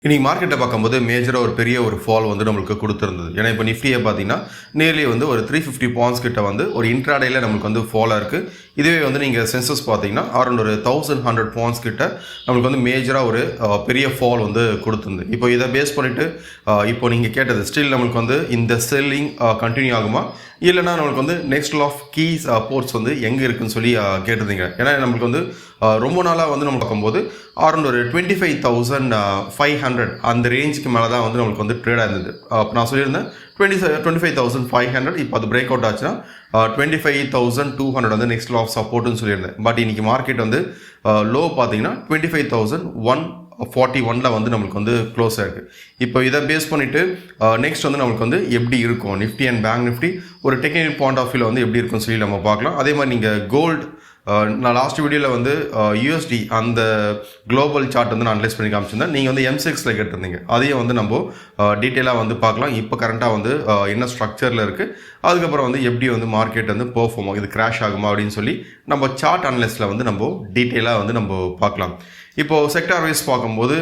இன்னைக்கு மார்க்கெட்டை பார்க்கும்போது மேஜராக ஒரு பெரிய ஒரு ஃபால் வந்து நம்மளுக்கு கொடுத்துருந்தது. ஏன்னா இப்போ நிஃப்டியை பார்த்தீங்கன்னா நேர்லி வந்து ஒரு 350 பாயிண்ட்ஸ் கிட்ட வந்து ஒரு இன்ட்ராடேயில் நம்மளுக்கு வந்து ஃபாலாக இருக்குது. இதுவே வந்து நீங்கள் சென்சஸ் பார்த்தீங்கன்னா அரௌண்ட் ஒரு 1100 பாயிண்ட்ஸ் கிட்ட நம்மளுக்கு வந்து மேஜராக ஒரு பெரிய ஃபால் வந்து கொடுத்துருந்து. இப்போ இதை பேஸ் பண்ணிவிட்டு இப்போ நீங்கள் கேட்டது ஸ்டில் நம்மளுக்கு வந்து இந்த செல்லிங் கண்டினியூ ஆகுமா, இல்லைனா நம்மளுக்கு வந்து நெக்ஸ்ட் ஆஃப் கீஸ் போர்ட்ஸ் வந்து எங்கே இருக்குன்னு சொல்லி கேட்டிருந்தீங்க. ஏன்னா நம்மளுக்கு வந்து ரொம்ப நாளாக வந்து நம்ம பார்க்கும்போது அரௌண்ட் ஒரு 25,500 அந்த ரேஞ்சுக்கு மேலே தான் வந்து நம்மளுக்கு வந்து ட்ரேடாக இருந்தது. நான் சொல்லியிருந்தேன் 25,500. இப்போ அது பிரேக் அவுட் ஆச்சுன்னா 25,200 வந்து நெக்ஸ்ட் ஆஃப் சப்போர்ட்டுன்னு சொல்லியிருந்தேன். பட் இன்னைக்கு மார்க்கெட் வந்து லோ பார்த்தீங்கன்னா 25,141 வந்து நம்மளுக்கு வந்து க்ளோஸ் ஆகிருக்கு. இப்போ இதை பேஸ் பண்ணிவிட்டு நெக்ஸ்ட் வந்து நம்மளுக்கு வந்து எப்படி இருக்கும் நிஃப்டி அண்ட் பேங்க் நிஃப்டி ஒரு டெக்னிக்கல் பாயிண்ட் ஆஃப் வியூவில் வந்து எப்படி இருக்குன்னு சொல்லி நம்ம பார்க்கலாம். அதே மாதிரி நீங்கள் கோல்டு, நான் லாஸ்ட் வீடியோவில் வந்து யூஎஸ்டி அந்த குளோபல் சார்ட் வந்து நான் அனலைஸ் பண்ணி காமிச்சிருந்தேன். நீங்கள் வந்து M6 கேட்டிருந்தீங்க. அதையும் வந்து நம்ம டீட்டெயிலாக வந்து பார்க்கலாம். இப்போ கரண்ட்டாக வந்து என்ன ஸ்ட்ரக்சரில் இருக்குது, அதுக்கப்புறம் வந்து எப்படி வந்து மார்க்கெட் வந்து பெர்ஃபார்ம் ஆகும், இது கிராஷ் ஆகுமா அப்படின்னு சொல்லி நம்ம சார்ட் அனலைஸில் வந்து நம்ம டீட்டெயிலாக வந்து நம்ம பார்க்கலாம். இப்போது செக்டார் வைஸ் பார்க்கும்போது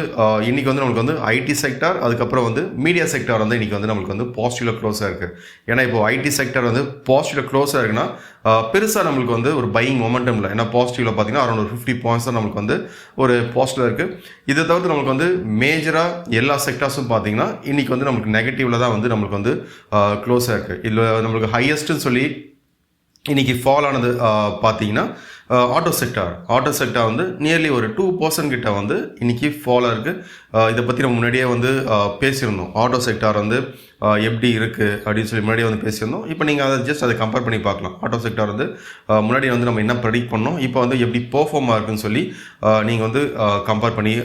இன்றைக்கி வந்து நம்மளுக்கு வந்து ஐடி செக்டார், அதுக்கப்புறம் வந்து மீடியா செக்டார் வந்து இன்றைக்கி வந்து நம்மளுக்கு வந்து பாசிட்டிவில் க்ளோஸாக இருக்குது. ஏன்னா இப்போது ஐடி செக்டார் வந்து பாசிட்டிவில் க்ளோஸாக இருக்குன்னா பெருசாக நம்மளுக்கு வந்து ஒரு பையிங் மொமெண்டம் இல்லை. ஏன்னா பாசிட்டிவில் பார்த்தீங்கன்னா அரௌண்ட் ஒரு 50 பாயிண்ட்ஸ் தான் நம்மளுக்கு வந்து ஒரு பாசிட்டிவாக இருக்குது. இதை தவிர்த்து நம்மளுக்கு வந்து மேஜராக எல்லா செக்டார்ஸும் பார்த்தீங்கன்னா இன்றைக்கி வந்து நம்மளுக்கு நெகட்டிவில் தான் வந்து நம்மளுக்கு வந்து க்ளோஸாக இருக்குது. இதில் நம்மளுக்கு ஹையஸ்ட்டுன்னு சொல்லி இன்றைக்கி ஃபால் ஆனது பார்த்தீங்கன்னா ஆட்டோ செக்டார் வந்து நியர்லி ஒரு 2% கிட்ட வந்து இன்றைக்கி ஃபாலாக இருக்குது. இதை பற்றி நம்ம முன்னாடியே வந்து பேசியிருந்தோம். ஆட்டோ செக்டார் வந்து எப்படி இருக்குது அப்படின்னு சொல்லி முன்னாடியே வந்து பேசியிருந்தோம். இப்போ நீங்கள் அதை கம்பேர் பண்ணி பார்க்கலாம். ஆட்டோ செக்டார் வந்து முன்னாடி வந்து நம்ம என்ன ப்ரெடிக்ட் பண்ணோம், இப்போ வந்து எப்படி பெர்ஃபார்மாக இருக்குன்னு சொல்லி நீங்கள் வந்து கம்பேர் பண்ணி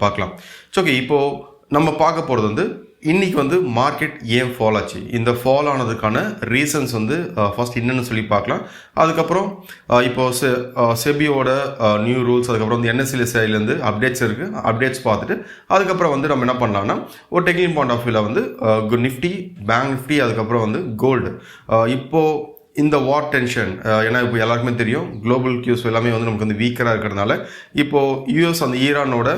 பார்க்கலாம். ஓகே, இப்போது நம்ம பார்க்க போகிறது வந்து இன்றைக்கி வந்து மார்க்கெட் ஏன் ஃபால் ஆச்சு, இந்த ஃபால் ஆனதுக்கான ரீசன்ஸ் வந்து ஃபர்ஸ்ட் என்னென்னு சொல்லி பார்க்கலாம். அதுக்கப்புறம் இப்போது செபியோட நியூ ரூல்ஸ், அதுக்கப்புறம் வந்து NSE சைட்லேருந்து அப்டேட்ஸ் இருக்குது, அப்டேட்ஸ் பார்த்துட்டு அதுக்கப்புறம் வந்து நம்ம என்ன பண்ணலாம்னா ஒரு டெக்னிக்கல் பாயிண்ட் ஆஃப் வியூவில் வந்து நிஃப்டி, பேங்க் நிஃப்டி, அதுக்கப்புறம் வந்து கோல்டு. இப்போது இந்த வார் டென்ஷன், ஏன்னா இப்போ எல்லாருக்குமே தெரியும் குளோபல் கியூஸ் எல்லாமே வந்து நமக்கு வந்து வீக்கராக இருக்கிறதுனால இப்போது யூஎஸ் அந்த ஈரானோட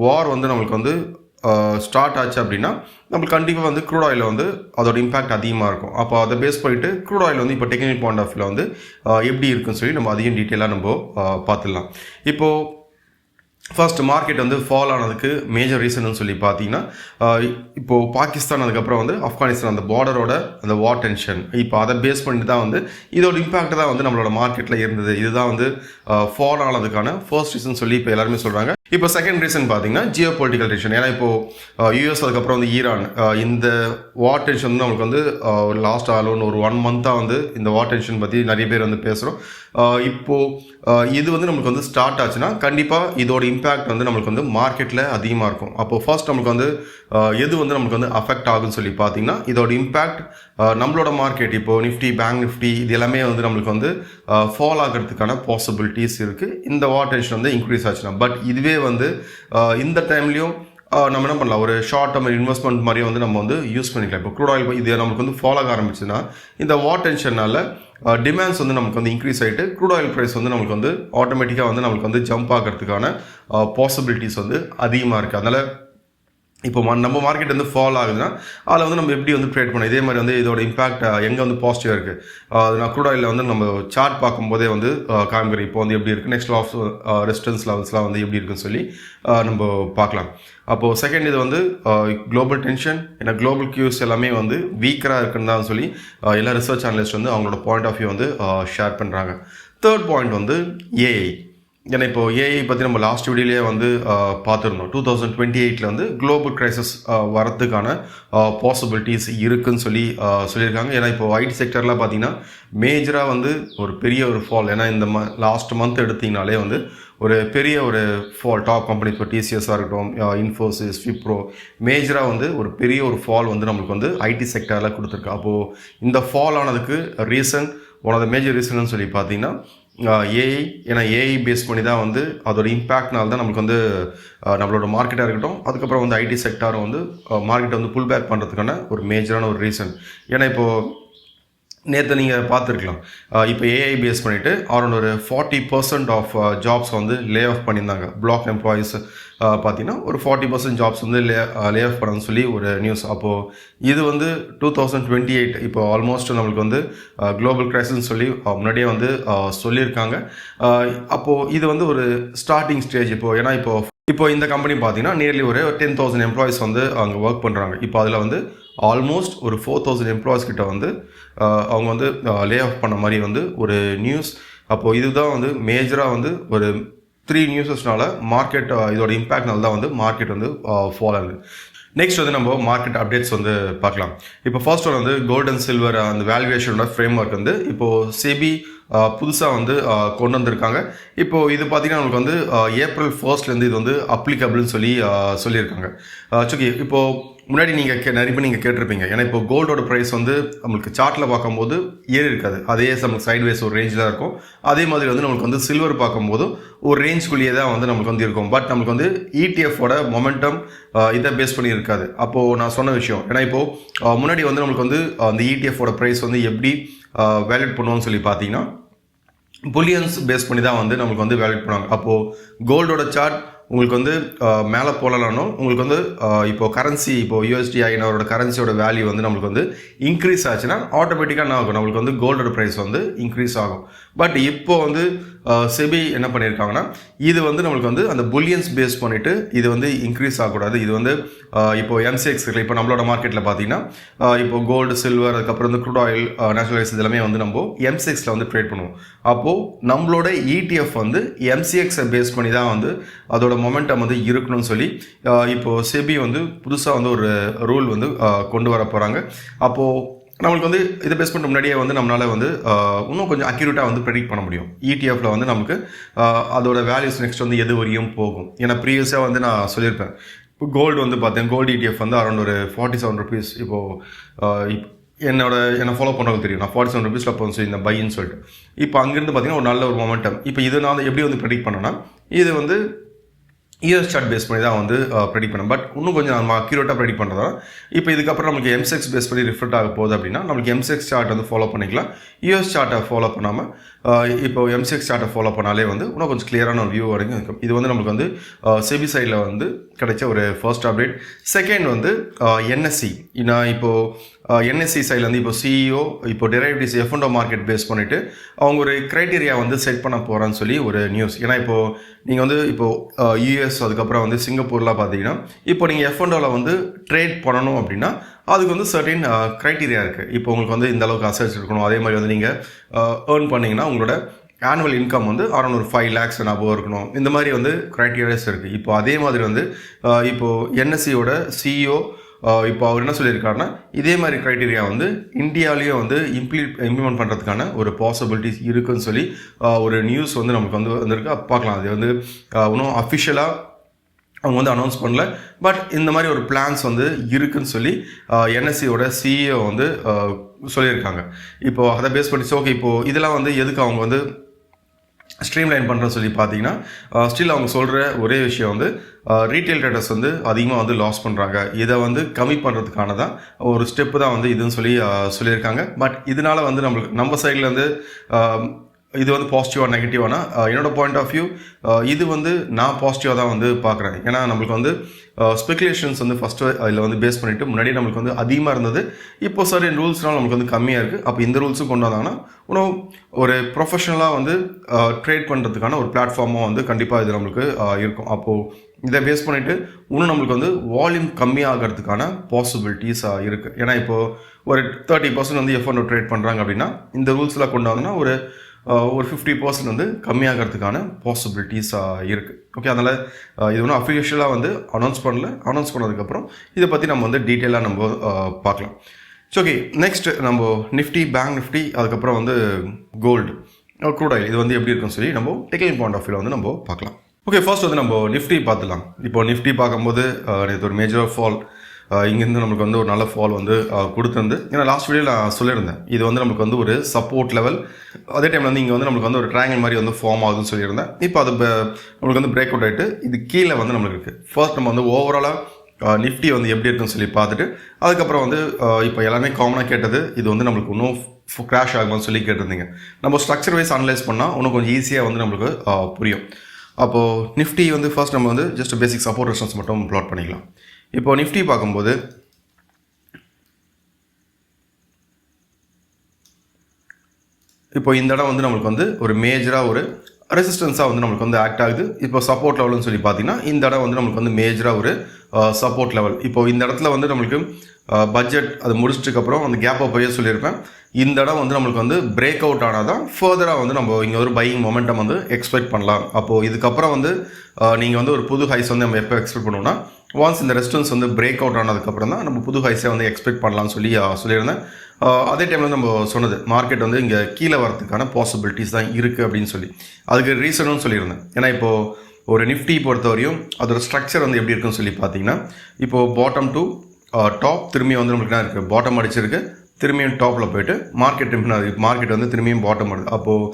வார் வந்து நம்மளுக்கு வந்து ஸ்டார்ட் ஆச்சு அப்படின்னா நம்மளுக்கு கண்டிப்பாக வந்து க்ரூட் ஆயில் வந்து அதோட இம்பாக்ட் அதிகமாக இருக்கும். அப்போ அதை பேஸ் பண்ணிவிட்டு க்ரூட் ஆயில் வந்து இப்போ டெக்னிக்கல் பாயிண்ட் ஆஃப் வியூவில் வந்து எப்படி இருக்குன்னு சொல்லி நம்ம அதையும் டீட்டெயிலாக நம்ம பார்த்துடலாம். இப்போது ஃபர்ஸ்ட் மார்க்கெட் வந்து ஃபால் ஆனதுக்கு மேஜர் ரீசன்னு சொல்லி பார்த்தீங்கன்னா இப்போது பாகிஸ்தான், அதுக்கப்புறம் வந்து ஆப்கானிஸ்தான் அந்த பார்டரோட அந்த வார் டென்ஷன், இப்போ அதை பேஸ் பண்ணிட்டு தான் வந்து இதோட இம்பாக்ட் தான் வந்து நம்மளோட மார்க்கெட்டில் இருந்தது. இதுதான் வந்து ஃபால் ஆனதுக்கான ஃபர்ஸ்ட் ரீசன் சொல்லி இப்போ எல்லாருமே சொல்கிறாங்க. இப்போ செகண்ட் ரீசன் பார்த்தீங்கன்னா ஜியோ பொலிட்டிக்கல் டென்ஷன். ஏன்னா இப்போது யூஎஸ், அதுக்கப்புறம் வந்து ஈரான், இந்த வார் டென்ஷன் வந்து நம்மளுக்கு வந்து லாஸ்ட் ஆலோன்னு ஒரு 1 மந்த்தாக வந்து இந்த வார் டென்ஷன் பற்றி நிறைய பேர் வந்து பேசுகிறோம். இப்போது இது வந்து நம்மளுக்கு வந்து ஸ்டார்ட் ஆச்சுன்னா கண்டிப்பாக இதோட இம்பேக்ட் வந்து நம்மளுக்கு வந்து மார்க்கெட்டில் அதிகமாக இருக்கும். அப்போது ஃபர்ஸ்ட் நம்மளுக்கு வந்து எது வந்து நம்மளுக்கு வந்து அஃபெக்ட் ஆகுன்னு சொல்லி பார்த்தீங்கன்னா இதோட இம்பேக்ட் நம்மளோட மார்க்கெட், இப்போது நிஃப்டி, பேங்க் நிஃப்டி, இது எல்லாமே வந்து நம்மளுக்கு வந்து ஃபால் ஆகிறதுக்கான பாசிபிலிட்டிஸ் இருக்குது இந்த வார் டென்ஷன் வந்து இன்க்ரீஸ் ஆச்சுன்னா. பட் இதுவே வந்து இந்த டைம்லேயும் நம்ம என்ன பண்ணலாம், ஒரு ஷார்ட் டேர்ம் இன்வெஸ்ட்மெண்ட் மாதிரியே வந்து நம்ம வந்து யூஸ் பண்ணிக்கலாம். இப்போ க்ரூட் ஆயில் இது நம்மளுக்கு வந்து ஃபாலோ ஆக ஆரம்பிச்சுன்னா இந்த வார் டென்ஷனால் டிமாண்ட்ஸ் வந்து நமக்கு வந்து இன்க்ரீஸ் ஆகிட்டு க்ரூட் ஆயில் ப்ரைஸ் வந்து நம்மளுக்கு வந்து ஆட்டோமேட்டிக்காக வந்து நம்மளுக்கு வந்து ஜம்ப் ஆகிறதுக்கான பாசிபிலிட்டிஸ் வந்து அதிகமாக இருக்குது. அதனால் இப்போ நம்ம மார்க்கெட் வந்து ஃபால் ஆகுதுன்னா அதில் வந்து நம்ம எப்படி வந்து ட்ரேட் பண்ணோம். இதே மாதிரி வந்து இதோட இம்பாக்ட் எங்கே வந்து பாசிட்டிவாக இருக்குது, நான் க்ரூட் ஆயிலில் வந்து நம்ம சார்ட் பார்க்கும்போதே வந்து காமிக்கிறேன் இப்போ வந்து எப்படி இருக்குது, நெக்ஸ்ட் ஆஃப் ரெசிஸ்டன்ஸ் லெவல்ஸ்லாம் வந்து எப்படி இருக்குன்னு சொல்லி நம்ம பார்க்கலாம். அப்போது செகண்ட் இது வந்து குளோபல் டென்ஷன், ஏன்னா குளோபல் கியூஸ் எல்லாமே வந்து வீக்கராக இருக்குன்னு தான் சொல்லி எல்லா ரிசர்ச் அனலிஸ்ட் வந்து அவங்களோட பாயிண்ட் ஆஃப் வியூ வந்து ஷேர் பண்ணுறாங்க. தேர்ட் பாயிண்ட் வந்து ஏஐ. ஏன்னா இப்போ ஏஐ பற்றி நம்ம லாஸ்ட் வீடியோலேயே வந்து பார்த்துருந்தோம். 2028 வந்து குளோபல் கிரைசிஸ் வரதுக்கான பாசிபிலிட்டிஸ் இருக்குதுன்னு சொல்லி சொல்லியிருக்காங்க. ஏன்னா இப்போ ஐடி செக்டர்லாம் பார்த்தீங்கன்னா மேஜராக வந்து ஒரு பெரிய ஒரு ஃபால், ஏன்னா இந்த லாஸ்ட் மந்த் எடுத்திங்கனாலே வந்து ஒரு பெரிய ஒரு ஃபால், டாப் கம்பெனிஸ் இப்போ டிசிஎஸ்ஸாக இருக்கட்டும், இன்ஃபோசிஸ், விப்ரோ, மேஜராக வந்து ஒரு பெரிய ஒரு ஃபால் வந்து நம்மளுக்கு வந்து ஐடி செக்டரில் கொடுத்துருக்கு. அப்போது இந்த ஃபால் ஆனதுக்கு reason, one of the major ரீசன்னு சொல்லி பார்த்தீங்கன்னா ஏஐ. ஏன்னா ஏஐ பேஸ் பண்ணி தான் வந்து அதோட இம்பேக்ட்னால தான் நமக்கு வந்து நம்மளோட மார்க்கெட்டாக இருக்கட்டும், அதுக்கப்புறம் வந்து ஐடி செக்டாரும் வந்து மார்க்கெட்டை வந்து புல் பேக் பண்ணுறதுக்கான ஒரு மேஜரான ஒரு ரீசன். ஏன்னா இப்போது நேற்று நீங்கள் பார்த்துருக்கலாம். இப்போ ஏஐ பேஸ் பண்ணிவிட்டு அரௌண்ட் ஒரு 40% ஆஃப் ஜாப்ஸ் வந்து லே ஆஃப் பண்ணியிருந்தாங்க. பிளாக் எம்ப்ளாயீஸ் பார்த்தீங்கன்னா ஒரு 40% ஜாப்ஸ் வந்து லே ஆஃப் பண்ணணும்னு சொல்லி ஒரு நியூஸ். அப்போது இது வந்து 2028 இப்போ ஆல்மோஸ்ட் நம்மளுக்கு வந்து குளோபல் கிரைசிஸ்ன்னு சொல்லி முன்னாடியே வந்து சொல்லியிருக்காங்க. அப்போது இது வந்து ஒரு ஸ்டார்டிங் ஸ்டேஜ். ஏன்னா இப்போ இந்த கம்பெனி பார்த்தீங்கன்னா நியர்லி ஒரு 10,000 எம்ப்ளாயிஸ் வந்து அங்கே ஒர்க் பண்ணுறாங்க. இப்போ அதில் வந்து ஆல்மோஸ்ட் ஒரு 4,000 எம்ப்ளாயிஸ் கிட்ட வந்து அவங்க வந்து லே ஆஃப் பண்ண மாதிரி வந்து ஒரு நியூஸ். அப்போது இதுதான் வந்து மேஜராக வந்து ஒரு 3 நியூஸஸ்னால மார்க்கெட் இதோட இம்பேக்ட்னால தான் வந்து மார்க்கெட் வந்து ஃபால் ஆகுது. நெக்ஸ்ட் வந்து நம்ம மார்க்கெட் அப்டேட்ஸ் வந்து பார்க்கலாம். இப்போ ஃபர்ஸ்ட் ஒன் வந்து கோல்ட் அண்ட் சில்வர் அந்த வேல்யூவேஷனோட ஃப்ரேம் ஒர்க் வந்து இப்போது செபி புதுசாக வந்து கொண்டு வந்திருக்காங்க. இப்போது இது பார்த்திங்கன்னா நம்மளுக்கு வந்து April 1 இது வந்து அப்ளிகபிள்னு சொல்லியிருக்காங்க. ஓகே, இப்போது முன்னாடி நீங்கள் நிறைய பேர் நீங்கள் கேட்டிருப்பீங்க. ஏன்னா இப்போ கோல்டோட ப்ரைஸ் வந்து நம்மளுக்கு சார்ட்டில் பார்க்கும்போது ஏறி இருக்காது, அதே நம்மளுக்கு சைட்வேஸ் ஒரு ரேஞ்சில் தான் இருக்கும். அதே மாதிரி வந்து நம்மளுக்கு வந்து சில்வர் பார்க்கும்போது ஒரு ரேஞ்சுக்குள்ளேயே தான் வந்து நம்மளுக்கு வந்து இருக்கும். பட் நம்மளுக்கு வந்து இடிஎஃபோட மொமெண்டம் இதை பேஸ் பண்ணி இருக்காது. அப்போது நான் சொன்ன விஷயம், ஏன்னா இப்போது முன்னாடி வந்து நம்மளுக்கு வந்து அந்த இடிஎஃபோட ப்ரைஸ் வந்து எப்படி வேலிட் பண்ணுவோம்னு சொல்லி பார்த்தீங்கன்னா புல்லியன்ஸ் பேஸ் பண்ணி தான் வந்து நம்மளுக்கு வந்து வேலிட் பண்ணுவாங்க. அப்போது கோல்டோட சார்ட் உங்களுக்கு வந்து மேலே போகலனாலும் உங்களுக்கு வந்து இப்போது கரன்சி இப்போது USD INR கரன்சியோட வேல்யூ வந்து நம்மளுக்கு வந்து இன்க்ரீஸ் ஆச்சுன்னா ஆட்டோமேட்டிக்காக என்ன ஆகும், நம்மளுக்கு வந்து கோல்டோட ப்ரைஸ் வந்து இன்க்ரீஸ் ஆகும். பட் இப்போ வந்து செபி என்ன பண்ணியிருக்காங்கன்னா இது வந்து நம்மளுக்கு வந்து அந்த புல்லியன்ஸ் பேஸ் பண்ணிவிட்டு இது வந்து இன்க்ரீஸ் ஆகக்கூடாது. இது வந்து இப்போது MCX இப்போ நம்மளோட மார்க்கெட்டில் பார்த்தீங்கன்னா இப்போ கோல்டு, சில்வர், அதுக்கப்புறம் வந்து க்ரூட் ஆயில், நேச்சுரல் கேஸ் இதெல்லாமே வந்து நம்ம MCXல வந்து ட்ரேட் பண்ணுவோம். அப்போது நம்மளோட ETF வந்து MCXை பேஸ் பண்ணி தான் வந்து அதோட மொமெண்டம் வந்து இருக்கணும்னு சொல்லி இப்போது செபி வந்து புதுசாக வந்து ஒரு ரூல் வந்து கொண்டு வர போகிறாங்க. அப்போது நம்மளுக்கு வந்து இதை பேஸ் பண்ண முன்னாடியே வந்து நம்மளால் வந்து இன்னும் கொஞ்சம் அக்யூரேட்டாக வந்து ப்ரெடிக்ட் பண்ண முடியும். ETF வந்து நமக்கு அதோட வேல்யூஸ் நெக்ஸ்ட் வந்து எது வரையும் போகும். ஏன்னா ப்ரீவியஸாக வந்து நான் சொல்லியிருப்பேன், இப்போ கோல்டு வந்து பார்த்தேன், கோல்டு ETF வந்து அரௌண்ட் ஒரு 47 rupees. இப்போது என்னை ஃபாலோ பண்ணுறவங்க தெரியும், நான் 47 rupees அப்போ இந்த பைன்னு சொல்லிட்டு இப்போ அங்கேருந்து பார்த்தீங்கன்னா ஒரு நல்ல ஒரு மொமெண்டம். இப்போ இது நான் எப்படி வந்து ப்ரெடிக்ட் பண்ணேன்னா இது வந்து இயர் சார்ட் பேஸ் பண்ணி தான் வந்து ப்ரெடிக்ட் பண்ணேன். பட் இன்னும் கொஞ்சம் நம்ம அக்யூரேட்டாக ப்ரெடிக்ட் பண்ணுறதா இப்போ இதுக்கப்புறம் நம்மளுக்கு MCX பேஸ் பண்ணி ரிஃப்ளெக்ட் ஆக போகுது அப்படின்னா நம்மளுக்கு MCX சார்ட் வந்து ஃபாலோ பண்ணிக்கலாம். யூஎஸ் சார்ட்டை ஃபாலோ பண்ணாமல் இப்போ MCX சார்ட்டை ஃபாலோ பண்ணாலே வந்து இன்னும் கொஞ்சம் கிளியரான ஒரு வியூ வரைக்கும் இருக்கும். இது வந்து நம்மளுக்கு வந்து செபி சைடில் வந்து கிடைச்ச ஒரு ஃபர்ஸ்ட் அப்டேட். செகண்ட் வந்து NSE. நான் இப்போது NSE சைடில் வந்து இப்போ CEO இப்போ டெரைவேட்டிவ்ஸ் F&O மார்க்கெட் பேஸ் பண்ணிவிட்டு அவங்க ஒரு க்ரைட்டீரியா வந்து செட் பண்ண போகிறான்னு சொல்லி ஒரு நியூஸ். ஏன்னா இப்போது நீங்கள் வந்து இப்போது US அதுக்கப்புறம் வந்து சிங்கப்பூர்லாம் பார்த்தீங்கன்னா இப்போ நீங்கள் F&Oவில் வந்து ட்ரேட் பண்ணணும் அப்படின்னா அதுக்கு வந்து சர்டின் க்ரைட்டீரியா இருக்குது. இப்போ உங்களுக்கு வந்து இந்த அளவுக்கு அசட்ஸ் இருக்கணும், அதே மாதிரி வந்து நீங்கள் ஏர்ன் பண்ணிங்கன்னா உங்களோட ஆனுவல் இன்கம் வந்து அரௌண்ட் ஒரு 5 lakhs above இருக்கணும். இந்த மாதிரி வந்து க்ரைட்டீரியாஸ் இருக்குது. இப்போ அதே மாதிரி வந்து இப்போது NSEயோட CEO இப்போ அவர் என்ன சொல்லியிருக்காருன்னா இதே மாதிரி க்ரைட்டீரியா வந்து இந்தியாவிலேயே வந்து இம்ப்ளிமெண்ட் பண்ணுறதுக்கான ஒரு பாசிபிலிட்டிஸ் இருக்குன்னு சொல்லி ஒரு நியூஸ் வந்து நமக்கு வந்து வந்திருக்கு. பார்க்கலாம், அது வந்து இன்னும் அஃபிஷியலாக அவங்க வந்து அனௌன்ஸ் பண்ணல. பட் இந்த மாதிரி ஒரு பிளான்ஸ் வந்து இருக்குன்னு சொல்லி NSEயோட CEO வந்து சொல்லியிருக்காங்க. இப்போது அதை பேஸ் பண்ணி ஓகே இப்போது இதெல்லாம் வந்து எதுக்கு அவங்க வந்து ஸ்ட்ரீம்லைன் பண்ணுறேன்னு சொல்லி பார்த்தீங்கன்னா ஸ்டில் அவங்க சொல்கிற ஒரே விஷயம் வந்து ரீட்டைல் ட்ரேடர்ஸ் வந்து அதிகமாக வந்து லாஸ் பண்ணுறாங்க, இதை வந்து கம்மி பண்ணுறதுக்கான தான் ஒரு ஸ்டெப்பு தான் வந்து இதுன்னு சொல்லியிருக்காங்க. பட் இதனால் வந்து நம்ம சைடில் வந்து இது வந்து பாசிட்டிவாக நெகட்டிவானா என்னோடய பாயிண்ட் ஆஃப் வியூ இது வந்து நான் பாசிட்டிவாக தான் வந்து பார்க்குறேன். ஏன்னா நம்மளுக்கு வந்து ஸ்பெகுலேஷன்ஸ் வந்து ஃபஸ்ட்டு அதில் வந்து பேஸ் பண்ணிவிட்டு முன்னாடி நம்மளுக்கு வந்து அதிகமாக இருந்தது, இப்போ சர்டன் ரூல்ஸ்னால் நம்மளுக்கு வந்து கம்மியாக இருக்குது. அப்போ இந்த ரூல்ஸும் கொண்டு வந்தாங்கன்னா இன்னும் ஒரு ப்ரொஃபஷனலாக வந்து ட்ரேட் பண்ணுறதுக்கான ஒரு பிளாட்ஃபார்மாக வந்து கண்டிப்பாக இது நம்மளுக்கு இருக்கும். அப்போது இதை பேஸ் பண்ணிவிட்டு இன்னும் நம்மளுக்கு வந்து வால்யூம் கம்மியாகிறதுக்கான பாசிபிலிட்டிஸ் இருக்குது. ஏன்னா இப்போது ஒரு 30% வந்து F&O ட்ரேட் பண்ணுறாங்க அப்படின்னா இந்த ரூல்ஸ்லாம் கொண்டு வந்தோன்னா ஒரு 50% வந்து கம்மியாகிறதுக்கான பாசிபிலிட்டிஸ் இருக்குது. ஓகே, அதனால் இது ஒன்றும் அஃபிஷியலாக வந்து அனௌன்ஸ் பண்ணல. அனௌன்ஸ் பண்ணதுக்கப்புறம் இதை பற்றி நம்ம வந்து டீட்டெயிலாக நம்ம பார்க்கலாம். ஓகே, நெக்ஸ்ட் நம்ம நிஃப்டி, பேங்க் நிஃப்டி, அதுக்கப்புறம் வந்து கோல்டு, க்ரூட் ஆயில், இது வந்து எப்படி இருக்குன்னு சொல்லி நம்ம டெக்னிக்கல் பாயிண்ட் ஆஃப் வியூவில் வந்து நம்ம பார்க்கலாம். ஓகே, ஃபர்ஸ்ட் வந்து நம்ம நிஃப்டி பார்த்துலாம். இப்போ நிஃப்டி பார்க்கும்போது இது ஒரு மேஜர் ஃபால், இங்கேருந்து நம்மளுக்கு வந்து ஒரு நல்ல ஃபால் வந்து கொடுத்துருந்து. ஏன்னா லாஸ்ட் வீடியோவில் நான் சொல்லியிருந்தேன் இது வந்து நம்மளுக்கு வந்து ஒரு சப்போர்ட் லெவல், அதே டைமில் வந்து இங்கே வந்து நம்மளுக்கு வந்து ஒரு ட்ரையாங்கிள் மாதிரி வந்து ஃபார்ம் ஆகுதுன்னு சொல்லியிருந்தேன். இப்போ அது நம்மளுக்கு வந்து பிரேக் அவுட் ஆகிட்டு இது கீழே வந்து நம்மளுக்கு இருக்குது. ஃபர்ஸ்ட் நம்ம வந்து ஓவராலாக நிஃப்டி வந்து எப்படி இருக்குன்னு சொல்லி பார்த்துட்டு அதுக்கப்புறம் வந்து இப்போ எல்லாமே காமனாக கேட்டது இது வந்து நம்மளுக்கு இன்னும் கிராஷ் ஆகுமான்னு சொல்லி கேட்டிருந்தீங்க. நம்ம ஸ்ட்ரக்சர் வைஸ் அனலைஸ் பண்ணால் இன்னும் கொஞ்சம் ஈஸியாக வந்து நம்மளுக்கு புரியும். அப்போது நிஃப்டி வந்து ஃபர்ஸ்ட் நம்ம வந்து ஜஸ்ட் பேசிக் சப்போர்ட் ரெசிஸ்டன்ஸ் மட்டும் ப்ளாட் பண்ணிக்கலாம். இப்போ நிஃப்டி பார்க்கும்போது இப்போ இந்த இடம் வந்து நம்மளுக்கு வந்து ஒரு மேஜராக ஒரு ரெசிஸ்டன்ஸாக வந்து நம்மளுக்கு வந்து ஆக்ட் ஆகுது. இப்போ சப்போர்ட் லெவல்னு சொல்லி பார்த்தீங்கன்னா இந்த இடம் வந்து நம்மளுக்கு வந்து மேஜராக ஒரு சப்போர்ட் லெவல். இப்போ இந்த இடத்துல வந்து நம்மளுக்கு பட்ஜெட் அது முடிச்சிட்டுக்கப்புறம் அந்த கேப்பை போய் சொல்லியிருப்பேன். இந்த இடம் வந்து நம்மளுக்கு வந்து பிரேக் அவுட் ஆனால் தான் ஃபர்தராக வந்து நம்ம இங்கே ஒரு பையிங் மொமெண்டம் வந்து எக்ஸ்பெக்ட் பண்ணலாம். அப்போது இதுக்கப்புறம் வந்து நீங்கள் வந்து ஒரு புது ஹைஸ் வந்து நம்ம எப்போ எக்ஸ்பெக்ட் பண்ணுவோம்னா ஒன்ஸ் இந்த ரெசிஸ்டன்ஸ் வந்து பிரேக் அவுட் ஆனதுக்கப்புறம் தான் நம்ம புது ஹைஸை வந்து எக்ஸ்பெக்ட் பண்ணலாம்னு சொல்லியிருந்தேன். அதே டைமில் நம்ம சொன்னது மார்க்கெட் வந்து இங்கே கீழே வரதுக்கான பாசிபிலிட்டிஸ் தான் இருக்குது அப்படின்னு சொல்லி அதுக்கு ரீசனும் சொல்லியிருந்தேன். ஏன்னா இப்போது ஒரு நிஃப்டி பொறுத்தவரையும் அதோட ஸ்ட்ரக்சர் வந்து எப்படி இருக்குன்னு சொல்லி பார்த்தீங்கன்னா இப்போது பாட்டம் டு டாப் திரும்பியும் வந்து நம்மளுக்கு என்ன இருக்குது பாட்டம் அடிச்சிருக்கு, திரும்பியும் டாப்பில் போயிட்டு மார்க்கெட் வந்து திரும்பியும் பாட்டம் வருது. அப்போது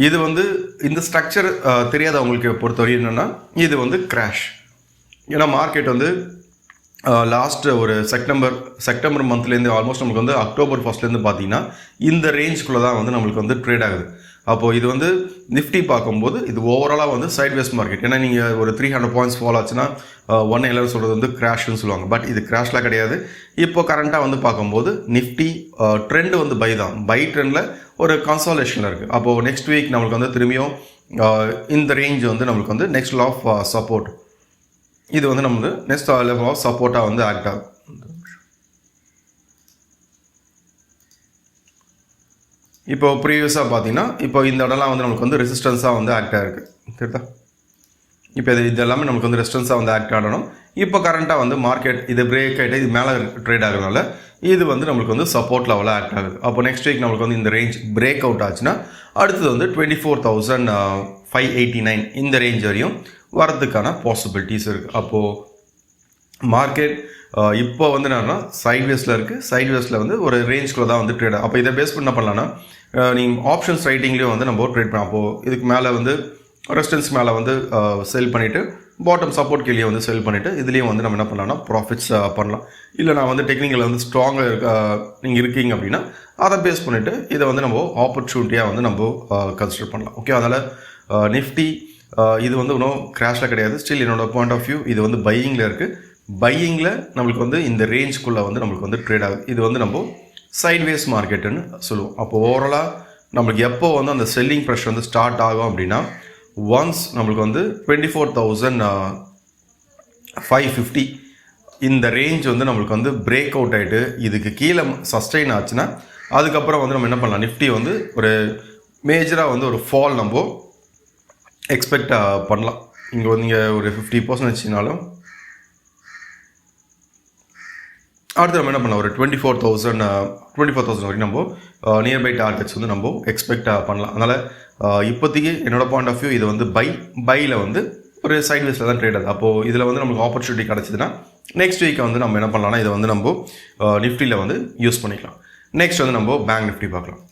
இது வந்து இந்த ஸ்ட்ரக்சர் தெரியாதவங்களுக்கு பொறுத்தவரையும் என்னென்னா இது வந்து கிராஷ். ஏன்னா மார்க்கெட் வந்து லாஸ்ட்டு ஒரு செப்டம்பர் மந்த்லேருந்து ஆல்மோஸ்ட் நம்மளுக்கு வந்து அக்டோபர் ஃபர்ஸ்ட்லேருந்து பார்த்தீங்கன்னா இந்த ரேஞ்சுக்குள்ளே தான் வந்து நம்மளுக்கு வந்து ட்ரேட் ஆகுது. அப்போது இது வந்து நிஃப்டி பார்க்கும்போது இது ஓவராலாக வந்து சைட்வேஸ் மார்க்கெட். ஏன்னா நீங்கள் ஒரு 300 பாயிண்ட்ஸ் ஃபால் ஆச்சுன்னா எல்லாரும் சொல்கிறது வந்து கிராஷ்னு சொல்லுவாங்க. பட் இது கிராஷ்லாம் கிடையாது. இப்போ கரண்ட்டாக வந்து பார்க்கும்போது நிஃப்டி ட்ரெண்ட் வந்து பை தான், பை ட்ரெண்டில் ஒரு கன்சாலேஷனில் இருக்குது. அப்போது நெக்ஸ்ட் வீக் நம்மளுக்கு வந்து திரும்பியும் இந்த ரேஞ்ச் வந்து நம்மளுக்கு வந்து நெக்ஸ்ட் லெவல் ஆஃப் சப்போர்ட் இது வந்து நமக்கு நெக்ஸ்ட் லெவல் ஆஃப் சப்போர்ட்டாக வந்து ஆக்ட் ஆகும். இப்போ ப்ரீவியஸாக பார்த்தீங்கன்னா இப்போ இந்த இடம்லாம் வந்து நமக்கு வந்து ரெசிஸ்டன்ஸாக வந்து ஆக்ட் ஆகிருக்கு. சரிதா? இப்போ இது எல்லாமே நமக்கு வந்து ரெசிஸ்டன்ஸாக வந்து ஆக்ட் ஆகணும். இப்போ கரண்ட்டாக வந்து மார்க்கெட் இது பிரேக் ஆகிட்டு இது மேலே ட்ரேட் ஆகுறதுனால இது வந்து நம்மளுக்கு வந்து சப்போர்ட் லெவலாக ஆக்ட் ஆகுது. அப்போ நெக்ஸ்ட் வீக் நம்மளுக்கு வந்து இந்த ரேஞ்ச் பிரேக் அவுட் ஆச்சுன்னா அடுத்தது வந்து 24,589 இந்த ரேஞ்ச் வரையும் வரதுக்கான பாசிபிலிட்டிஸ் இருக்குது. அப்போது மார்க்கெட் இப்போ வந்து என்னன்னா சைட்வேஸில் இருக்குது. சைட்வேஸில் வந்து ஒரு ரேஞ்சுக்குள்ளே தான் வந்து ட்ரேட். அப்போ இதை பேஸ் பண்ண பண்ணலான்னா நீங்கள் ஆப்ஷன்ஸ் ரைட்டிங்லேயும் வந்து நம்ம ட்ரேட் பண்ணலாம். அப்போது இதுக்கு மேலே வந்து ரெசிஸ்டன்ஸ் மேலே வந்து செல் பண்ணிவிட்டு பாட்டம் சப்போர்ட் கீழே வந்து செல் பண்ணிவிட்டு இதுலேயும் வந்து நம்ம என்ன பண்ணலாம்னா ப்ராஃபிட்ஸ் பண்ணலாம். இல்லை நான் வந்து டெக்னிக்கலில் வந்து ஸ்ட்ராங்காக நீங்கள் இருக்கீங்க அப்படின்னா அதை பேஸ் பண்ணிவிட்டு இதை வந்து நம்ம ஆப்பர்ச்சுனிட்டியாக வந்து நம்ம கன்சிடர் பண்ணலாம். ஓகே, அதனால் நிஃப்டி இது வந்து இன்னும் கிராஷில் கிடையாது. ஸ்டில் என்னோட பாயிண்ட் ஆஃப் வியூ இது வந்து பையிங்கில் இருக்குது. பையிங்கில் நம்மளுக்கு வந்து இந்த ரேஞ்சுக்குள்ளே வந்து நம்மளுக்கு வந்து ட்ரேட் ஆகுது. இது வந்து நம்ம சைட்வேஸ் மார்க்கெட்டுன்னு சொல்லுவோம். அப்போ ஓவராலாக நம்மளுக்கு எப்போ வந்து அந்த செல்லிங் ப்ரெஷர் வந்து ஸ்டார்ட் ஆகும் அப்படின்னா ஒன்ஸ் நம்மளுக்கு வந்து 24,550 இந்த ரேஞ்ச் வந்து நம்மளுக்கு வந்து பிரேக் அவுட் ஆகிட்டு இதுக்கு கீழே சஸ்டெயின் ஆச்சுன்னா அதுக்கப்புறம் வந்து நம்ம என்ன பண்ணலாம், நிஃப்டி வந்து ஒரு மேஜராக வந்து ஒரு ஃபால் நம்ம எக்ஸ்பெக்ட் பண்ணலாம். இங்கே வந்து நீங்கள் ஒரு 50% வச்சிங்கனாலும் அடுத்து நம்ம என்ன பண்ணலாம், ஒரு 24,000 வரைக்கும் நம்ம நியர்பை டார்கெட்ஸ் வந்து நம்ம எக்ஸ்பெக்ட் பண்ணலாம். அதனால் இப்போதைக்கு என்னோட பாயிண்ட் ஆஃப் வியூ இது வந்து பையில் வந்து ஒரு சைட்வேஸில் தான் ட்ரேட் ஆகுது. அப்போது இதில் வந்து நமக்கு ஆப்பர்ச்சுனிட்டி கிடச்சிதுன்னா நெக்ஸ்ட் வீக்கை வந்து நம்ம என்ன பண்ணலாம்னா இதை வந்து நம்ம நிஃப்டியில் வந்து யூஸ் பண்ணிக்கலாம். நெக்ஸ்ட் வந்து நம்ம பேங்க் நிஃப்டி பார்க்கலாம்.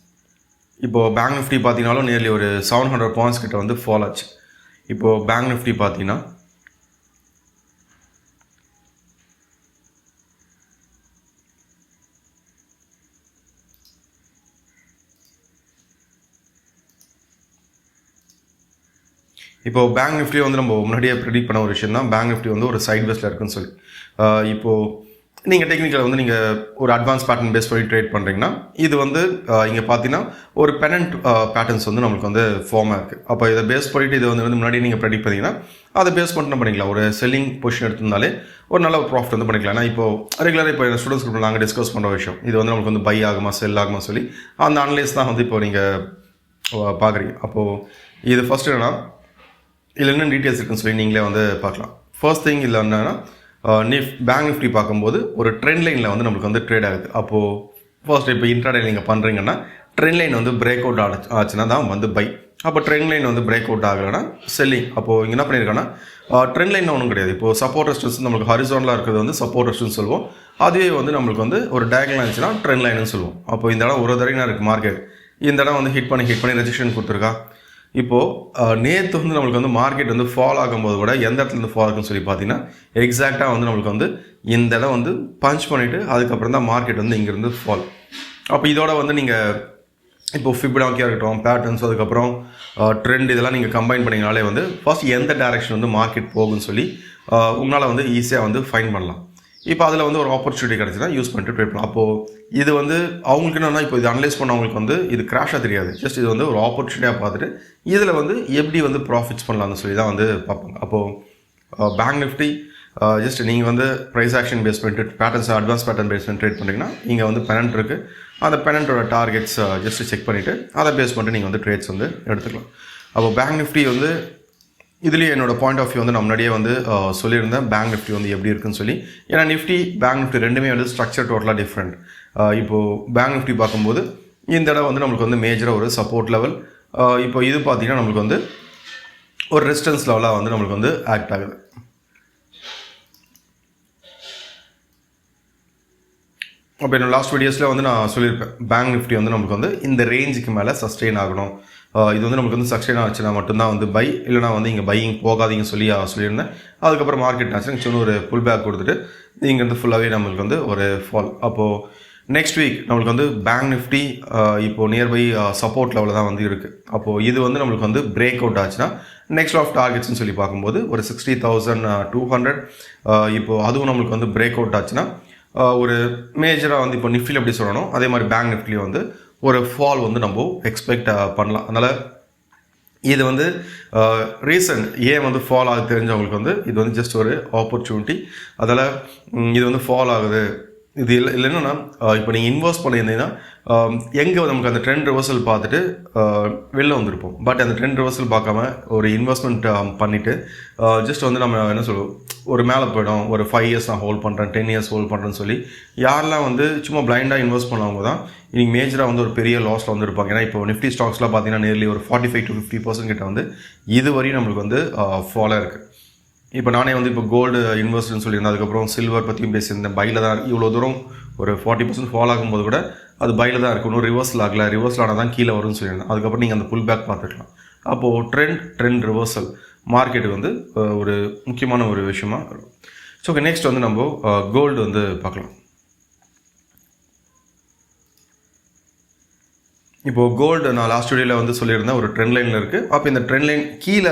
இப்போது பேங்க் நிஃப்டி பார்த்தீங்கன்னாலும் நியர்லி ஒரு 700 பாயிண்ட்ஸ் கிட்ட வந்து ஃபால் ஆச்சு. இப்போது பேங்க் நிஃப்டி பார்த்தீங்கன்னா இப்போது பேங்க் நிஃப்டி வந்து நம்ம முன்னாடியே ப்ரெடிக்ட் பண்ண ஒரு விஷயம் தான். பேங்க் நிஃப்டி வந்து ஒரு சைட்வேஸில் இருக்குன்னு சொல்லி இப்போது நீங்கள் டெக்னிக்கல் வந்து நீங்கள் ஒரு அட்வான்ஸ் பேட்டர்ன் பேஸ் பண்ணி ட்ரேட் பண்ணுறீங்கன்னா இது வந்து இங்கே பார்த்தீங்கன்னா ஒரு பெனன்ட் பேட்டர்ன்ஸ் வந்து நம்மளுக்கு வந்து ஃபார்மாக இருக்குது. அப்போ இதை பேஸ் பண்ணிவிட்டு இது வந்து முன்னாடி நீங்கள் ப்ரெடிக்ட் பண்ணிங்கன்னா அதை பேஸ் பண்ணிட்டு பண்ணிக்கலாம். ஒரு செல்லிங் பொசிஷன் எடுத்திருந்தாலே ஒரு நல்ல ஒரு ப்ராஃபிட் வந்து பண்ணிக்கலாம். ஏன்னா இப்போது ரெகுலராக இப்போ ஸ்டூடெண்ட்ஸ் குரூப் நாங்கள் டிஸ்கஸ் பண்ணுற விஷயம் இது வந்து நம்மளுக்கு வந்து பை ஆகுமா செல் ஆகுமா சொல்லி அந்த அனலைஸ் தான் வந்து இப்போ நீங்கள் பார்க்குறீங்க. அப்போது இது ஃபஸ்ட்டு என்னென்னா இதில் என்ன டீட்டெயில்ஸ் இருக்குன்னு சொல்லி நீங்களே வந்து பார்க்கலாம். ஃபர்ஸ்ட் திங் இதில் என்னென்னா பேங்க் நிஃப்டி பார்க்கும்போது ஒரு ட்ரெண்ட் லைனில் வந்து நம்மளுக்கு வந்து ட்ரேட் ஆகுது. அப்போது ஃபர்ஸ்ட் இப்போ இன்ட்ராடே நீங்கள் பண்ணுறீங்கன்னா ட்ரெண்ட் லைன் வந்து பிரேக் அவுட் ஆச்சுன்னா தான் வந்து பை. அப்போ ட்ரெண்ட் லைன் வந்து பிரேக் அவுட் ஆகலைன்னா செல்லிங். அப்போது இங்கே என்ன பண்ணியிருக்கேன்னா ட்ரெண்ட் லைன் ஒன்றும் கிடையாது. இப்போது சப்போர்ட் ரெசிஸ்டன்ஸ் நம்மளுக்கு ஹரிசானலாக இருக்கிறது வந்து சப்போர்ட் ரெசிஸ்டன்ஸ் சொல்லுவோம். அதுவே வந்து நம்மளுக்கு வந்து ஒரு டயகனல் இருந்துச்சுன்னா ட்ரெண்ட் லைன்னு சொல்லுவோம். அப்போ இந்த இடம் ஒரு தடவை இருக்குது மார்க்கெட் இந்த இடம் வந்து ஹிட் பண்ணி ரெஜிஸ்ட்ரேஷன் கொடுத்துருக்கா. இப்போது நேற்று வந்து நம்மளுக்கு வந்து மார்க்கெட் வந்து ஃபால் ஆகும்போது கூட எந்த இடத்துல இருந்து ஃபால் ஆகுன்னு சொல்லி பார்த்தீங்கன்னா எக்ஸாக்டாக வந்து நம்மளுக்கு வந்து இந்த இடம் வந்து பஞ்ச் பண்ணிவிட்டு அதுக்கப்புறம் தான் மார்க்கெட் வந்து இங்கேருந்து ஃபால். அப்போ இதோட வந்து நீங்கள் இப்போது ஃபிபனாக்கியாக இருக்கட்டும், பேட்டர்ன்ஸ், அதுக்கப்புறம் ட்ரெண்ட், இதெல்லாம் நீங்கள் கம்பைன் பண்ணிங்கனாலே வந்து ஃபர்ஸ்ட் எந்த டைரெக்ஷன் வந்து மார்க்கெட் போகுன்னு சொல்லி உங்களால் வந்து ஈஸியாக வந்து ஃபைன் பண்ணலாம். இப்போ அதில் வந்து ஒரு ஆப்பர்ச்சுனிட்டி கிடச்சினா யூஸ் பண்ணிட்டு ட்ரேட் பண்ணலாம். அப்போது இது வந்து அவங்களுக்கு என்னென்னா, இப்போ இது அனலைஸ் பண்ணவங்களுக்கு வந்து இது கிராஷாக தெரியாது, ஜஸ்ட் இது வந்து ஒரு ஆப்பர்ச்சுனிட்டியாக பார்த்துட்டு இதில் வந்து எப்படி வந்து ப்ராஃபிட்ஸ் பண்ணலாம்னு சொல்லி தான் வந்து பார்ப்பாங்க. அப்போது பேங்க் நிஃப்டி ஜஸ்ட் நீங்கள் வந்து ப்ரைஸ் ஆக்ஷன் பேஸ் பண்ணிட்டு பேட்டர்ன்ஸ் அட்வான்ஸ் பேட்டர்ன் பேஸ் பண்ணி ட்ரேட் பண்ணிங்கன்னா இங்கே வந்து பெனண்ட் இருக்குது, அந்த பெனண்டோட டார்கெட்ஸ் ஜஸ்ட் செக் பண்ணிவிட்டு அதை பேஸ் பண்ணிட்டு நீங்கள் வந்து ட்ரேட்ஸ் வந்து எடுத்துக்கலாம். அப்போ பேங்க் நிஃப்டி வந்து இதுலேயே என்னோடய பாயிண்ட் ஆஃப் வியூ வந்து நான் முன்னாடியே வந்து சொல்லியிருந்தேன் பேங்க் நிஃப்டி வந்து எப்படி இருக்குன்னு சொல்லி. ஏன்னா நிஃப்டி பேங்க் நிஃப்டி ரெண்டுமே வந்து ஸ்ட்ரக்சர் டோட்டலாக டிஃப்ரெண்ட். இப்போது பேங்க் நிஃப்டி பார்க்கும்போது இந்த இடம் வந்து நம்மளுக்கு வந்து மேஜராக ஒரு சப்போர்ட் லெவல், இப்போ இது பார்த்திங்கன்னா நம்மளுக்கு வந்து ஒரு ரெசிஸ்டன்ஸ் லெவலாக வந்து நம்மளுக்கு வந்து ஆக்ட் ஆகுது. அப்போ என்னோட லாஸ்ட் வீடியோஸில் வந்து நான் சொல்லியிருப்பேன் பேங்க் நிஃப்டி வந்து நமக்கு வந்து இந்த ரேஞ்சுக்கு மேலே சஸ்டெயின் ஆகணும், இது வந்து நமக்கு வந்து சஸ்டெயின் ஆச்சுன்னா மட்டும்தான் வந்து பை, இல்லைனா வந்து இங்கே பையிங் போகாதீங்கன்னு சொல்லியிருந்தேன். அதுக்கப்புறம் மார்க்கெட் ஆச்சுன்னா சின்ன ஒரு புல் பேக் கொடுத்துட்டு இங்கேருந்து ஃபுல்லாகவே நம்மளுக்கு வந்து ஒரு ஃபால். அப்போது நெக்ஸ்ட் வீக் நம்மளுக்கு வந்து பேங்க் நிஃப்டி இப்போது நியர்பை சப்போர்ட் லெவலில் தான் வந்து இருக்குது. அப்போது இது வந்து நம்மளுக்கு வந்து பிரேக் அவுட் ஆச்சுன்னா நெக்ஸ்ட் ஆஃப் டார்கெட்ஸ்னு சொல்லி பார்க்கும்போது ஒரு 60,200, இப்போது அதுவும் நம்மளுக்கு வந்து பிரேக் அவுட் ஆச்சுன்னா ஒரு மேஜராக வந்து இப்போ நிஃப்டியில் எப்படி சொல்லணும் அதே மாதிரி பேங்க் நிஃப்டியில் வந்து ஒரு ஃபால் வந்து நம்ம எக்ஸ்பெக்ட் பண்ணலாம். அதனால் இது வந்து ரீசன் ஏன் வந்து ஃபால் ஆகுது தெரிஞ்சவங்களுக்கு வந்து இது வந்து ஜஸ்ட் ஒரு ஆப்பர்ச்சுனிட்டி. அதில் இது வந்து ஃபால் ஆகுது, இது இல்லைன்னா இப்போ நீங்கள் இன்வெஸ்ட் பண்ணியிருந்தீங்கன்னா எங்கே நமக்கு அந்த ட்ரெண்ட் ரிவர்சல் பார்த்துட்டு வெளில வந்திருப்போம். பட் அந்த ட்ரெண்ட் ரிவர்சல் பார்க்காம ஒரு இன்வெஸ்ட்மெண்ட் பண்ணிவிட்டு ஜஸ்ட் வந்து நம்ம என்ன சொல்லுவோம், ஒரு மேலே போய்டும், ஒரு 5 இயர்ஸ் நான் ஹோல்ட் பண்ணுறேன், 10 இயர்ஸ் ஹோல்ட் பண்ணுறேன்னு சொல்லி யாரெல்லாம் வந்து சும்மா பிளைண்டாக இன்வெஸ்ட் பண்ணவங்க தான் இன்றைக்கி மேஜராக வந்து ஒரு பெரிய லாஸில் வந்து இருப்பாங்க. ஏன்னா இப்போ நிஃப்டி ஸ்டாக்ஸ்லாம் பார்த்தீங்கன்னா நியர்லி ஒரு 45 to 50% கிட்ட வந்து இது வரையும் நம்மளுக்கு வந்து ஃபாலாக இருக்குது. இப்போ நானே வந்து இப்போ கோல்டு இன்வெஸ்ட்னு சொல்லியிருந்தேன், அதுக்கப்புறம் சில்வர் பற்றியும் பேசியிருந்தேன். பையில் தான் இவ்வளோ தூரம் ஒரு 40% ஃபால் ஆகும்போது கூட அது பையில் தான் இருக்கும், இன்னும் ரிவர்சல் ஆகலை, ரிவர்சல் ஆனால் தான் கீழே வரும்னு சொல்லியிருந்தேன். அதுக்கப்புறம் நீங்கள் அந்த புல் பேக் பார்த்துக்கலாம். அப்போது ட்ரெண்ட் ரிவர்சல் மார்க்கெட்டுக்கு வந்து ஒரு முக்கியமான ஒரு விஷயமா இருக்கும். ஸோ ஓகே, நெக்ஸ்ட் வந்து நம்ம கோல்டு வந்து பார்க்கலாம். இப்போது கோல்டு நான் லாஸ்ட் வீடியோவில் வந்து சொல்லியிருந்தேன் ஒரு ட்ரெண்ட் லைனில் இருக்குது. அப்போ இந்த ட்ரெண்ட் லைன் கீழே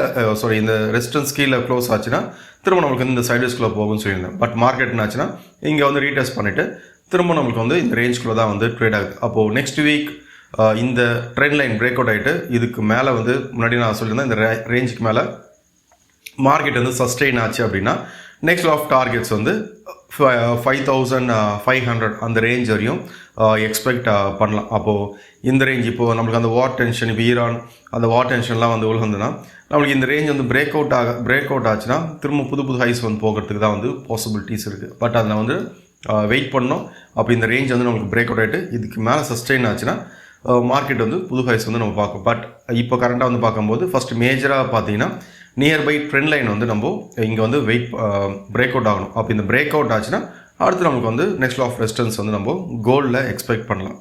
இந்த ரெசிஸ்டன்ஸ் கீழே க்ளோஸ் ஆச்சுன்னா திரும்ப நம்மளுக்கு வந்து இந்த சைடஸ்குள்ளே போகும்னு சொல்லியிருந்தேன். பட் மார்க்கெட் என்னாச்சுன்னா இங்கே வந்து ரீடெஸ்ட் பண்ணிவிட்டு திரும்ப நம்மளுக்கு வந்து இந்த ரேஞ்சுக்குள்ளே தான் வந்து ட்ரேட் ஆகுது. அப்போது நெக்ஸ்ட் வீக் இந்த ட்ரெண்ட் லைன் பிரேக் அவுட் ஆகிட்டு இதுக்கு மேலே வந்து முன்னாடி நான் சொல்லியிருந்தேன் இந்த ரேஞ்சுக்கு மேலே மார்க்கெட் வந்து சஸ்டெயின் ஆச்சு அப்படின்னா நெக்ஸ்ட் ஆஃப் டார்கெட்ஸ் வந்து 5,500 அந்த ரேஞ்ச் வரையும் எக்ஸ்பெக்ட் பண்ணலாம். அப்போது இந்த ரேஞ்ச் இப்போது நம்மளுக்கு அந்த வார் டென்ஷன், இப்போ ஈரான் அந்த வார் டென்ஷன்லாம் வந்து உள்ள நம்மளுக்கு இந்த ரேஞ்ச் வந்து பிரேக் அவுட் ஆச்சுன்னா திரும்ப புது ஹைஸ் வந்து போகிறதுக்கு தான் வந்து பாசிபிலிட்டிஸ் இருக்குது. பட் அதில் வந்து வெயிட் பண்ணோம். அப்போ இந்த ரேஞ்ச் வந்து நம்மளுக்கு பிரேக் அவுட் ஆகிட்டு இதுக்கு மேலே சஸ்டெயின் ஆச்சுன்னா மார்க்கெட் வந்து புது ஹைஸ் வந்து நம்ம பார்க்கும். பட் இப்போ கரண்ட்டாக வந்து பார்க்கும்போது ஃபஸ்ட்டு மேஜராக பார்த்தீங்கன்னா நியர்பை ட்ரெண்ட் லைன் வந்து நம்ம இங்கே வந்து பிரேக் அவுட் ஆகணும். அப்போ இந்த பிரேக் அவுட் ஆச்சுன்னா அடுத்து நமக்கு வந்து நெக்ஸ்ட் ஆஃப் ரெசிஸ்டன்ஸ் வந்து நம்ம கோல்டில் எக்ஸ்பெக்ட் பண்ணலாம்.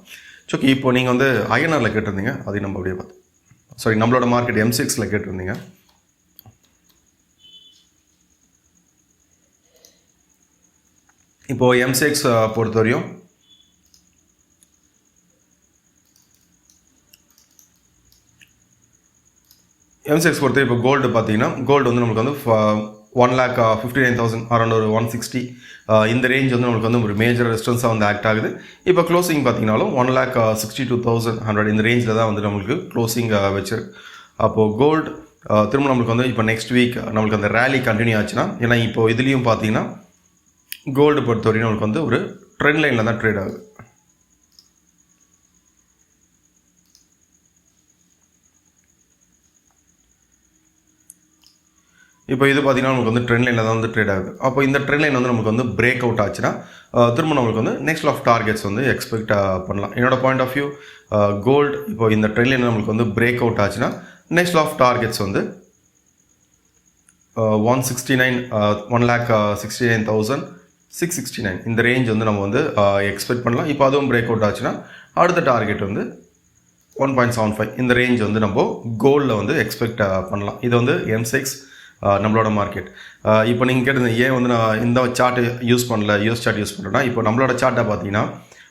ஓகே, இப்போ நீங்கள் வந்து ஐஎன்ஆரில் கேட்டிருந்தீங்க, அதையும் நம்ம அப்படியே பார்த்து நம்மளோட மார்க்கெட் M6 கேட்டிருந்தீங்க. இப்போது M6 பொறுத்தவரையும் M6 பொறுத்த இப்போ கோல்டு பார்த்தீங்கன்னா கோல்டு வந்து நமக்கு வந்து 1,59,000 அரௌண்ட் ஒரு 160 இந்த ரேஞ்ச் வந்து நம்மளுக்கு வந்து ஒரு மேஜர் ரெசிஸ்டன்ஸாக வந்து ஆக்ட் ஆகுது. இப்போ க்ளோசிங் பார்த்தீங்கன்னாலும் 1,62,100 இந்த ரேஞ்சில் தான் வந்து நம்மளுக்கு க்ளோசிங் வச்சிருக்கு. அப்போது கோல்டு திரும்ப நம்மளுக்கு வந்து இப்போ நெக்ஸ்ட் வீக் நம்மளுக்கு அந்த ரேலி கண்டினியூ ஆச்சுன்னா, ஏன்னா இப்போ இதுலேயும் பார்த்தீங்கன்னா கோல்டு பொறுத்தவரைக்கும் நம்மளுக்கு வந்து ஒரு ட்ரெண்ட் லைனில் தான் ட்ரேட் ஆகுது. இப்போ இது பார்த்தீங்கன்னா நமக்கு வந்து ட்ரெண்ட் லைனில் தான் வந்து ட்ரேட் ஆகுது. அப்போ இந்த ட்ரெண்ட் லைன் வந்து நமக்கு வந்து பிரேக் அவுட் ஆச்சுன்னா திரும்ப நம்மளுக்கு வந்து நெக்ஸ்ட் ஆஃப் டார்கெட்ஸ் வந்து எக்ஸ்பெக்ட் பண்ணலாம். என்னோட பாயிண்ட் ஆஃப் வியூ கோல்டு இப்போ இந்த ட்ரெண்ட் லைன் நம்மளுக்கு வந்து பிரேக் அவுட் ஆச்சுன்னா நெக்ஸ்ட் ஆஃப் டார்கெட்ஸ் வந்து 1,69,669 இந்த ரேஞ்ச் வந்து நம்ம வந்து எக்ஸ்பெக்ட் பண்ணலாம். இப்போ அதுவும் பிரேக் அவுட் ஆச்சுன்னா அடுத்த டார்கெட் வந்து 1.75 இந்த ரேஞ்ச் வந்து நம்ம கோல்டில் வந்து எக்ஸ்பெக்ட் பண்ணலாம். இது வந்து M6 நம்மளோட மார்க்கெட். இப்போ நீங்கள் கேட்டது ஏன் வந்து நான் இந்த சார்ட் யூஸ் பண்ணல, யூஎஸ் சார்ட் யூஸ் பண்ணுறேன்னா, இப்போ நம்மளோட சார்ட்டை பார்த்தீங்கன்னா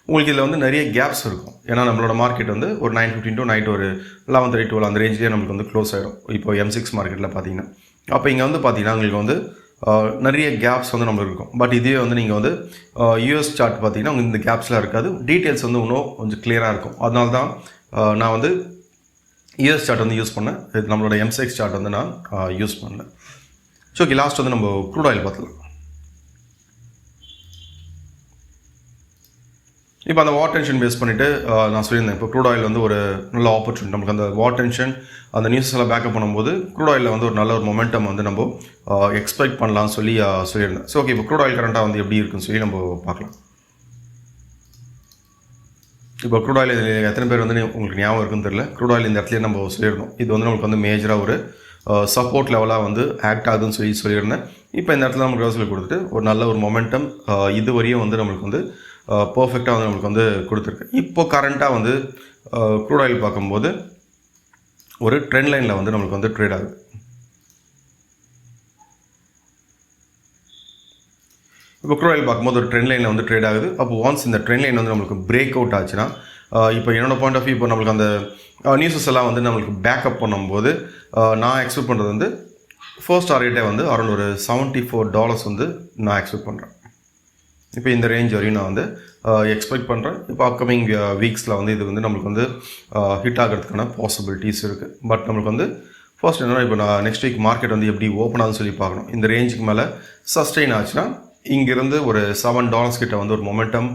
உங்களுக்கு இதில் வந்து நிறைய கேப்ஸ் இருக்கும். ஏன்னா நம்மளோட மார்க்கெட் வந்து ஒரு 9:15 to நைட் ஒரு 11:30 12 அந்த ரேஞ்சிலே நம்மளுக்கு வந்து க்ளோஸ் ஆகிடும். இப்போ M6 மார்க்கெட்டில் பார்த்தீங்கன்னா அப்போ இங்கே வந்து பார்த்தீங்கன்னா உங்களுக்கு வந்து நிறைய கேப்ஸ் வந்து நம்மளுக்கு இருக்கும். பட் இதே வந்து நீங்கள் வந்து யூஎஸ் சார்ட் பார்த்தீங்கன்னா உங்களுக்கு இந்த கேப்ஸ்லாம் இருக்காது. டீட்டெயில்ஸ் வந்து இன்னும் கொஞ்சம் கிளியராக இருக்கும். அதனால தான் நான் வந்து யூஎஸ் சார்ட் வந்து யூஸ் பண்ணேன். இது நம்மளோட M6 சார்ட் வந்து நான் யூஸ் பண்ணேன். ஸோ ஓகே, லாஸ்ட் வந்து நம்ம க்ரூட் ஆயில் பார்த்துலாம். இப்போ அந்த வாட் டென்ஷன் பேஸ் பண்ணிவிட்டு நான் சொல்லியிருந்தேன், இப்போ க்ரூட் ஆயில் வந்து ஒரு நல்ல ஆப்பர்ச்சுனிட்டி. நமக்கு அந்த வாட் டென்ஷன் அந்த நியூஸ் எல்லாம் பேக்கப் பண்ணும்போது க்ரூட் ஆயிலில் வந்து ஒரு நல்ல ஒரு மொமெண்டம் வந்து நம்ம எக்ஸ்பெக்ட் பண்ணலாம்னு சொல்லியிருந்தேன். ஸோ ஓகே, இப்போ க்ரூட் ஆயில் கரண்ட்டாக வந்து எப்படி இருக்குன்னு சொல்லி நம்ம பார்க்கலாம். இப்போ க்ரூட் ஆயில் இதில் எத்தனை பேர் வந்து உங்களுக்கு ஞாபகம் இருக்குன்னு தெரியல. க்ரூட் ஆயில் இந்த இடத்துலேயே நம்ம சொல்லியிருந்தோம், இது வந்து நமக்கு வந்து மேஜராக ஒரு சப்போர்ட் லெவலாக வந்து ஆக்ட் ஆகுதுன்னு சொல்லியிருந்தேன். இப்போ இந்த இடத்துல நமக்கு ரிவர்சல் கொடுத்துட்டு ஒரு நல்ல ஒரு மொமெண்டம் இது வரையும் வந்து நம்மளுக்கு வந்து பர்ஃபெக்டாக வந்து நம்மளுக்கு வந்து கொடுத்துருக்கு. இப்போ கரண்ட்டாக வந்து க்ரூட் ஆயில் பார்க்கும்போது ஒரு ட்ரெண்ட் லைனில் வந்து நம்மளுக்கு வந்து ட்ரேட் ஆகுது. இப்போ க்ரூட் ஆயில் பார்க்கும்போது ஒரு ட்ரெண்ட் லைனில் வந்து ட்ரேட் ஆகுது. அப்போ ஒன்ஸ் இந்த ட்ரெண்ட் லைன் வந்து நம்மளுக்கு பிரேக் அவுட் ஆச்சுன்னா, இப்போ என்னோடய பாயிண்ட் ஆஃப் வியூ இப்போ நம்மளுக்கு அந்த நியூஸஸ் எல்லாம் வந்து நம்மளுக்கு பேக்கப் பண்ணும்போது நான் எக்ஸ்பெக்ட் பண்ணுறது வந்து ஃபர்ஸ்ட் டார்கெட்டே வந்து அரௌண்ட் ஒரு $74 வந்து நான் எக்ஸ்பெக்ட் பண்ணுறேன். இப்போ இந்த ரேஞ்ச் வரையும் நான் வந்து எக்ஸ்பெக்ட் பண்ணுறேன். இப்போ அப்கமிங் வீக்ஸில் வந்து இது வந்து நம்மளுக்கு வந்து ஹிட் ஆகிறதுக்கான பாசிபிலிட்டிஸ் இருக்குது. பட் நம்மளுக்கு வந்து ஃபர்ஸ்ட் என்னென்னா, இப்போ நான் நெக்ஸ்ட் வீக் மார்க்கெட் வந்து எப்படி ஓப்பன் ஆகுதுன்னு சொல்லி பார்க்கணும். இந்த ரேஞ்சுக்கு மேலே சஸ்டெயின் ஆச்சுன்னா இங்கேருந்து ஒரு $7 கிட்ட வந்து ஒரு மொமெண்டம்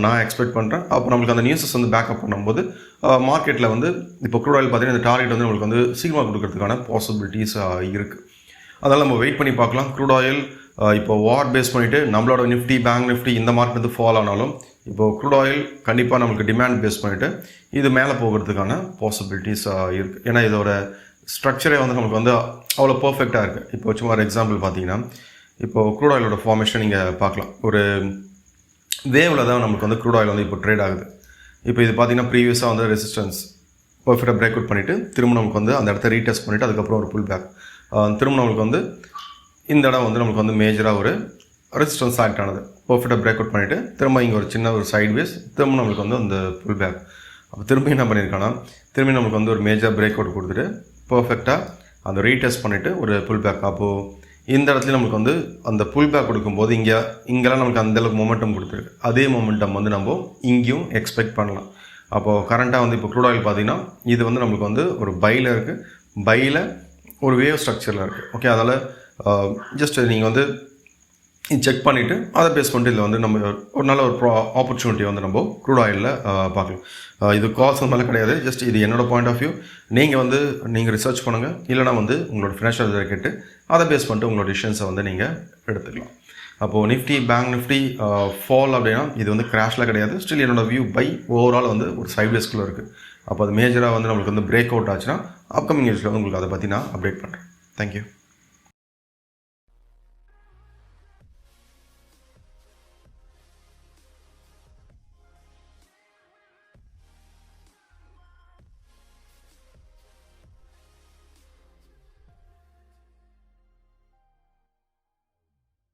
நான் எக்ஸ்பெக்ட் பண்ணுறேன். அப்போ நம்மளுக்கு அந்த நியூஸஸ் வந்து பேக்கப் பண்ணும்போது மார்க்கெட்டில் வந்து இப்போ க்ரூட் ஆயில் பார்த்தீங்கன்னா இந்த டார்கெட் வந்து நம்மளுக்கு வந்து சீக்கிரமாக கொடுக்கறதுக்கான பாசிபிலிட்டிஸ் இருக்குது. அதனால் நம்ம வெயிட் பண்ணி பார்க்கலாம். க்ரூட் ஆயில் இப்போ வாட் பேஸ் பண்ணிவிட்டு நம்மளோட நிஃப்டி, பேங்க் நிஃப்டி இந்த மார்க்கெட் வந்து ஃபால் ஆனாலும் இப்போது க்ரூட் ஆயில் கண்டிப்பாக நம்மளுக்கு டிமாண்ட் பேஸ் பண்ணிவிட்டு இது மேலே போகிறதுக்கான பாசிபிலிட்டிஸ் இருக்குது. ஏன்னா இதோட ஸ்ட்ரக்சரே வந்து நமக்கு வந்து அவ்வளோ பர்ஃபெக்டாக இருக்குது. இப்போ சும்மா ஒரு எக்ஸாம்பிள் பார்த்தீங்கன்னா, இப்போது க்ரூட் ஆயிலோட ஃபார்மேஷன் நீங்கள் பார்க்கலாம். ஒரு வேவில் தான் நமக்கு வந்து க்ரூட் ஆயில் வந்து இப்போ ட்ரேட் ஆகுது. இப்போ இது பார்த்தீங்கன்னா ப்ரீவியஸாக வந்து ரெசிஸ்டன்ஸ் பர்ஃபெக்டாக பிரேக் அவுட் பண்ணிவிட்டு திரும்ப நமக்கு வந்து அந்த இடத்த ரீடெஸ்ட் பண்ணிவிட்டு அதுக்கப்புறம் ஒரு புல் பேக், திரும்ப நம்மளுக்கு வந்து இந்த இடம் வந்து நமக்கு வந்து மேஜராக ஒரு ரெசிஸ்டன்ஸ் ஆக்ட் ஆனது. பர்ஃபெக்டாக பிரேக் அவுட் பண்ணிவிட்டு திரும்ப இங்கே ஒரு சின்ன ஒரு சைட் வேஸ், திரும்ப நம்மளுக்கு வந்து அந்த புல் பேக். அப்போ திரும்பி என்ன பண்ணியிருக்காங்கன்னா, திரும்பி நம்மளுக்கு வந்து ஒரு மேஜர் பிரேக் அவுட் கொடுத்துட்டு பர்ஃபெக்டாக அந்த ரீடெஸ்ட் பண்ணிவிட்டு ஒரு புல் பேக். அப்போது இந்த இடத்துல நம்மளுக்கு வந்து அந்த புல் பேக் கொடுக்கும்போது இங்கெல்லாம் நமக்கு அந்தளவுக்கு மொமெண்டம் கொடுத்துருக்கு. அதே மொமெண்டம் வந்து நம்ம இங்கேயும் எக்ஸ்பெக்ட் பண்ணலாம். அப்போது கரண்ட்டாக வந்து இப்போ க்ரூட் ஆயில் பார்த்தீங்கன்னா இது வந்து நம்மளுக்கு வந்து ஒரு பையில் இருக்குது, பையில் ஒரு வேவ் ஸ்ட்ரக்சரில் இருக்குது. ஓகே, அதனால் ஜஸ்ட் நீங்கள் வந்து செக் பண்ணிவிட்டு அதை பேஸ் பண்ணிட்டு இதில் வந்து நம்ம ஒரு நல்ல ஒரு ஆப்பர்ச்சுனிட்டி வந்து நம்ம க்ரூட் ஆயிலில் பார்க்கலாம். இது கால்ஸ் அந்த மாதிரி கிடையாது, ஜஸ்ட் இது என்னோடய பாயிண்ட் ஆஃப் வியூ. நீங்கள் ரிசர்ச் பண்ணுங்கள், இல்லைனா வந்து உங்களோட ஃபினான்ஷியல் இதை கேட்டு அதை பேஸ் பண்ணிட்டு உங்களோட டிசிஷன்ஸை வந்து நீங்கள் எடுத்துக்கலாம். அப்போது நிஃப்டி, பேங்க் நிஃப்டி ஃபால் அப்படின்னா இது வந்து கிராஷில் கிடையாது. ஸ்டில் என்னோடய வியூ பை ஓவரால் வந்து ஒரு சைட்வேஸ்குள்ளே இருக்குது. அப்போ அது மேஜராக வந்து நம்மளுக்கு வந்து பிரேக் அவுட் ஆச்சுன்னா அப்கமிங் இயர்ஸில் வந்து உங்களுக்கு அதை பற்றி நான் அப்டேட் பண்ணுறேன். தேங்க்யூ.